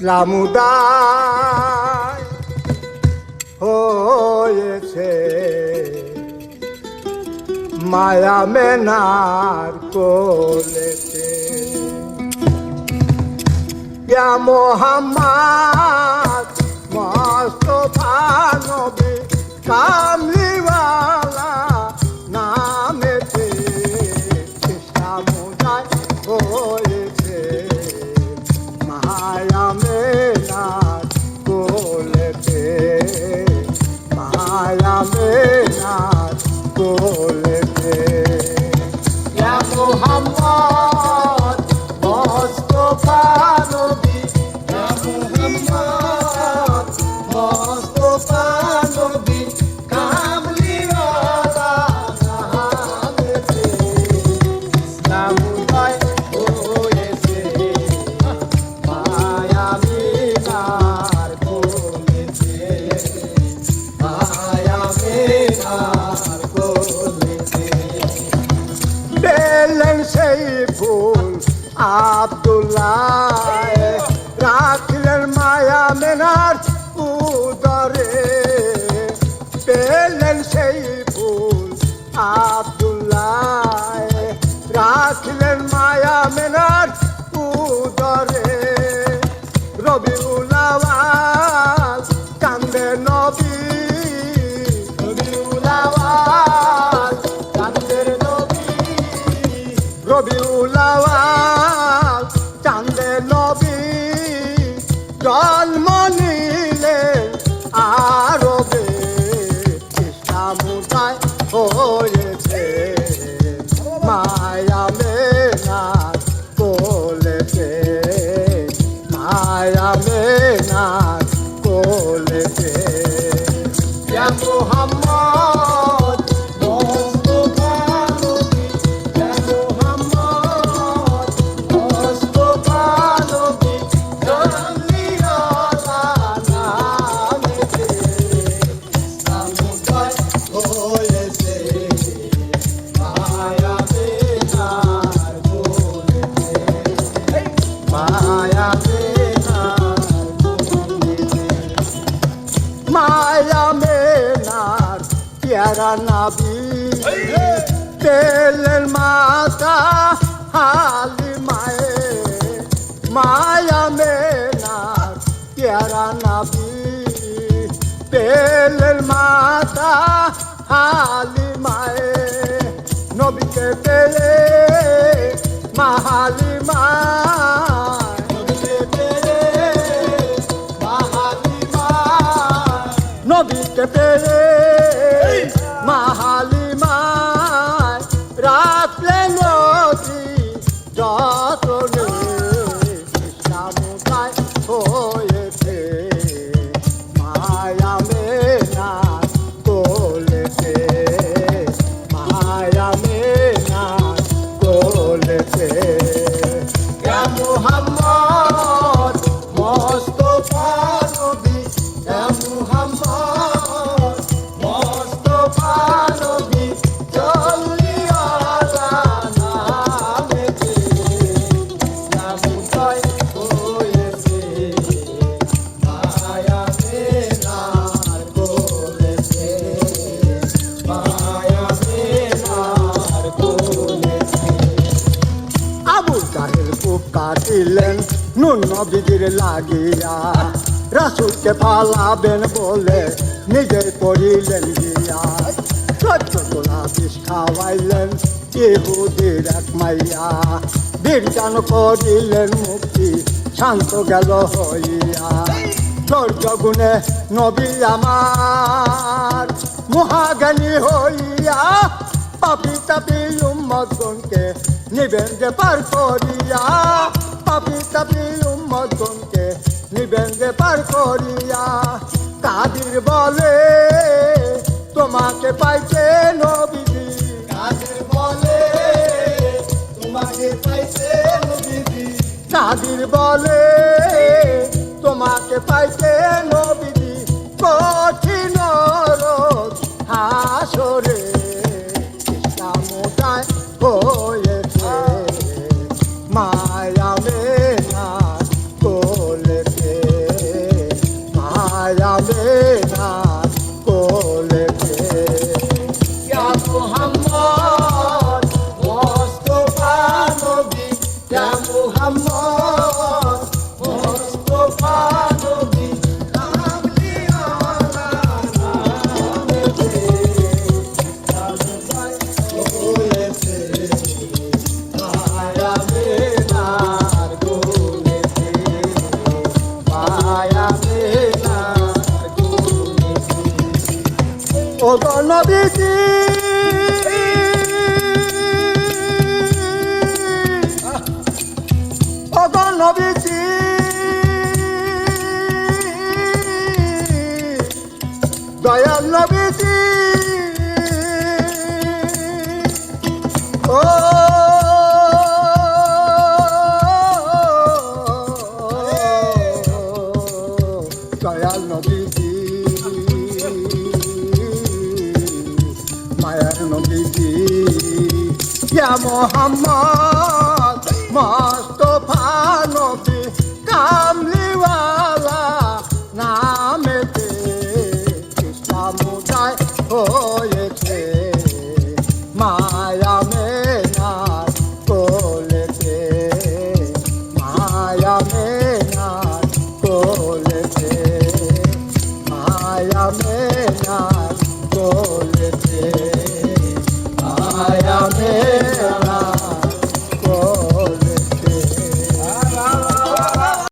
লামুদায় হয়েছে মায়া মেনার কোলেতে ইয়া মোহাম্মদ মুস্তাফা নবী কামলিওয়ালা নামেতে লামুদায় হয়েছে মায়া মেনার কোলেতে মায়া মেনার কোলেতে ইয়া মোহাম্মদ মুস্তাফা নবী ইয়া মোহাম্মদ মুস্তাফা নবী কামলিওয়ালা নামেতে লামুদায় হয়েছে মায়া মেনার কোলেতে মায়া মেনার কোলেতে পেলেন সেই ফুল আব্দুল্লাহ রাখলেন মায়া মেনার উদরে পেলেন সেই ফুল আব্দুল্লাহ রাখলেন মায়া মেনার উদরে রবিউল আউয়াল কান্দে নবী রবিউল আউয়াল কান্দে নবী রবিউল আউয়াল কান্দে নবী জন্ম নিলেন আরবে ইসলামুদায় হয়েছে মায়া মেনার কোলেতে মায়া মেনার কোলেতে ইয়া মুহাম্মদ মুস্তাফা নবী ইয়া মুহাম্মদ মুস্তাফা নবী কামলিওয়ালা নামেতে লামুদায় হয়েছে মায়া মেনার কোলেতে মায়া মেনার কোলেতে মায়া মেনার প্যারা নবী পেলেন মাতা হালিমায়ে মায়া মেনার প্যারা নবী পেলেন মাতা হালিমায়ে নবীকে পেলে মাহালিমায় নবীকে পেলে মাহালিমায় নবীকে পেলে মাহালিমায় রাখলেন নদী যতনে ইসলামুদায় হয়েছে মায়া মেনার কোলেতে মায়া মেনার কোলেতে ইয়া মুহাম্মদ মুস্তাফা নবী ইয়া মুহাম্মদ মুস্তাফা নবী কামলিওয়ালা নামেতে লামুদায় হয়েছে মায়া মেনার কোলেতে মায়া মেনার কোলেতে আবু জাহেল খুব কাটিলেন নুন নবীর লাগিয়া রাসূলকে পালাবেন বলে নিজে করিলেন গিয়া ১৪ তোলা বিষ খাওয়াইলেন ইহুদির এক মাইয়া বীরজান করিলেন মুক্তি শান্ত গেল হইয়া ধৈর্য গুণে নবী আমার মহাজ্ঞানী হইয়া পাপি তাপি উম্মতগণকে নিবেন যে পার করিয়া পাপি তাপি উম্মতগণকে নিবেন যে পার করিয়া কাদির বলে তোমাকে পাইছে নবীজি কাদির বলে তোমাকে পাইছে নবীজি কাদির বলে তোমাকে পাইছে নবীজি কঠিন রোদ হাসরে ইসলামুদায় হয়েছে মায়া মেনার কোলেতে নবীজি ওগো নবীজি দয়াল নবীজি ও দয়াল নবীজি মায়ার নবীজি ইয়া মোহাম্মদ মুস্তাফা নবী কামলিওয়ালা নামেতে ইসলাম উদয় হয়েছে মায়া মেনার কোলেতে মায়া মেনার কোলেতে মায়া মেনার কোলেতে মায়া মেনার